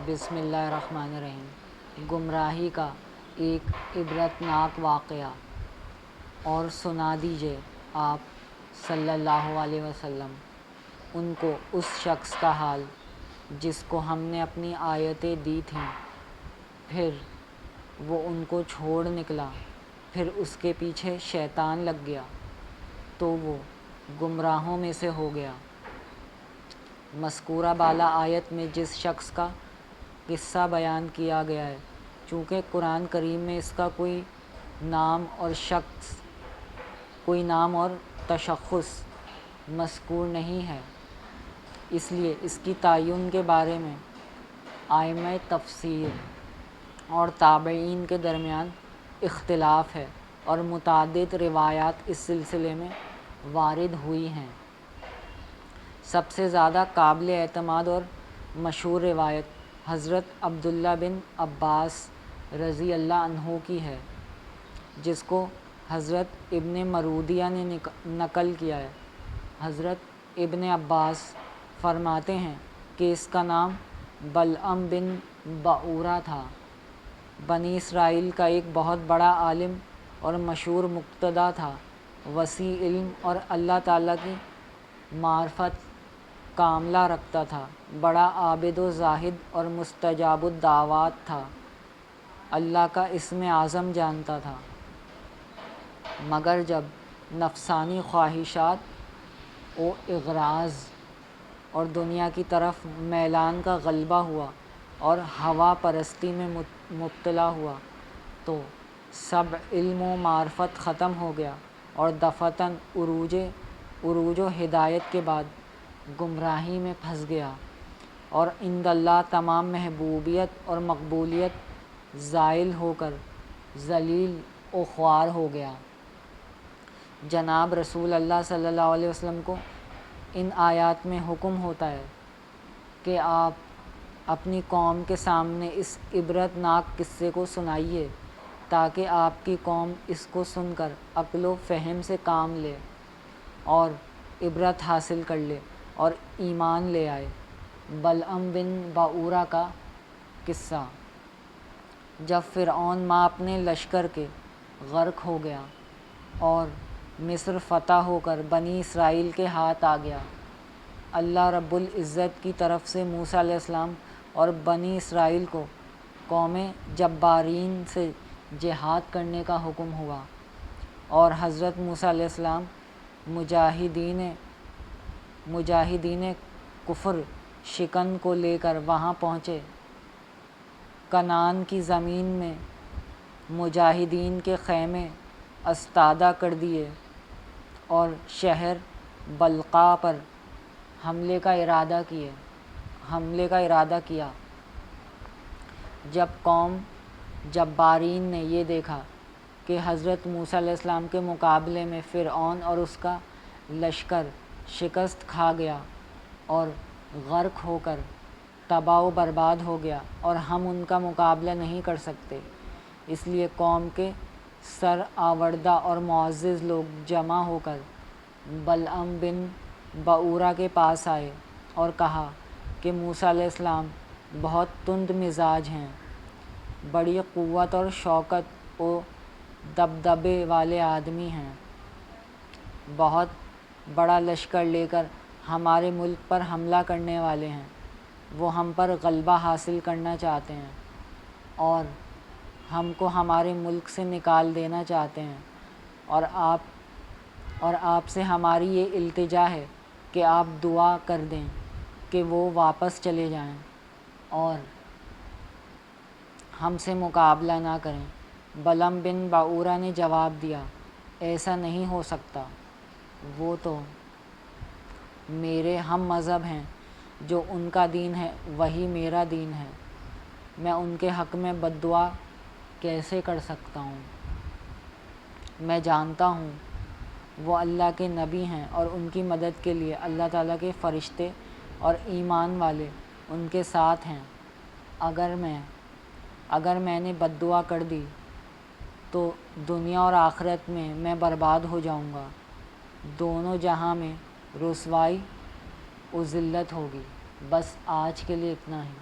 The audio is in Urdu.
بسم اللہ الرحمن الرحیم۔ گمراہی کا ایک عبرتناک واقعہ اور سنا دیجیے آپ صلی اللہ علیہ وسلم ان کو اس شخص کا حال جس کو ہم نے اپنی آیتیں دی تھیں، پھر وہ ان کو چھوڑ نکلا، پھر اس کے پیچھے شیطان لگ گیا تو وہ گمراہوں میں سے ہو گیا۔ مذکورہ بالا آیت میں جس شخص کا قصہ بیان کیا گیا ہے، چونکہ قرآن کریم میں اس کا کوئی نام اور تشخص مذکور نہیں ہے، اس لیے اس کی تعین کے بارے میں ائمہ تفسیر اور تابعین کے درمیان اختلاف ہے اور متعدد روایات اس سلسلے میں وارد ہوئی ہیں۔ سب سے زیادہ قابل اعتماد اور مشہور روایت حضرت عبداللہ بن عباس رضی اللہ عنہ کی ہے، جس کو حضرت ابن مرودیہ نے نقل کیا ہے۔ حضرت ابن عباس فرماتے ہیں کہ اس کا نام بلعم بن بعورہ تھا۔ بنی اسرائیل کا ایک بہت بڑا عالم اور مشہور مقتدی تھا، وسیع علم اور اللہ تعالیٰ کی معرفت کاملہ رکھتا تھا، بڑا عابد و زاہد اور مستجاب الدعوات تھا، اللہ کا اسم اعظم جانتا تھا۔ مگر جب نفسانی خواہشات و اغراض اور دنیا کی طرف میلان کا غلبہ ہوا اور ہوا پرستی میں مبتلا ہوا تو سب علم و معرفت ختم ہو گیا اور دفعتاً عروج و ہدایت کے بعد گمراہی میں پھنس گیا اور عند اللہ تمام محبوبیت اور مقبولیت زائل ہو کر ذلیل و خوار ہو گیا۔ جناب رسول اللہ صلی اللہ علیہ وسلم کو ان آیات میں حکم ہوتا ہے کہ آپ اپنی قوم کے سامنے اس عبرتناک قصے کو سنائیے تاکہ آپ کی قوم اس کو سن کر عقل و فہم سے کام لے اور عبرت حاصل کر لے اور ایمان لے آئے۔ بلعم بن بعورہ کا قصہ۔ جب فرعون ماں اپنے لشکر کے غرق ہو گیا اور مصر فتح ہو کر بنی اسرائیل کے ہاتھ آ گیا، اللہ رب العزت کی طرف سے موسیٰ علیہ السلام اور بنی اسرائیل کو قوم جبارین سے جہاد کرنے کا حکم ہوا اور حضرت موسیٰ علیہ السلام مجاہدین کفر شکن کو لے کر وہاں پہنچے۔ کنعان کی زمین میں مجاہدین کے خیمے استادہ کر دیے اور شہر بلقاء پر حملے کا ارادہ کیا۔ جب قوم جبارین نے یہ دیکھا کہ حضرت موسیٰ علیہ السلام کے مقابلے میں فرعون اور اس کا لشکر شکست کھا گیا اور غرق ہو کر تباہ و برباد ہو گیا اور ہم ان کا مقابلہ نہیں کر سکتے، اس لیے قوم کے سر آوردہ اور معزز لوگ جمع ہو کر بلعم بن بعورہ کے پاس آئے اور کہا کہ موسیٰ علیہ السلام بہت تند مزاج ہیں، بڑی قوت اور شوکت و دبدبے والے آدمی ہیں، بہت بڑا لشکر لے کر ہمارے ملک پر حملہ کرنے والے ہیں، وہ ہم پر غلبہ حاصل کرنا چاہتے ہیں اور ہم کو ہمارے ملک سے نکال دینا چاہتے ہیں، اور آپ سے ہماری یہ التجا ہے کہ آپ دعا کر دیں کہ وہ واپس چلے جائیں اور ہم سے مقابلہ نہ کریں۔ بلعم بن بعورہ نے جواب دیا، ایسا نہیں ہو سکتا، وہ تو میرے ہم مذہب ہیں، جو ان کا دین ہے وہی میرا دین ہے، میں ان کے حق میں بد دعا کیسے کر سکتا ہوں؟ میں جانتا ہوں وہ اللہ کے نبی ہیں اور ان کی مدد کے لیے اللہ تعالیٰ کے فرشتے اور ایمان والے ان کے ساتھ ہیں۔ اگر میں نے بد دعا کر دی تو دنیا اور آخرت میں برباد ہو جاؤں گا، دونوں جہاں میں رسوائی و ذلت ہوگی۔ بس آج کے لیے اتنا ہی۔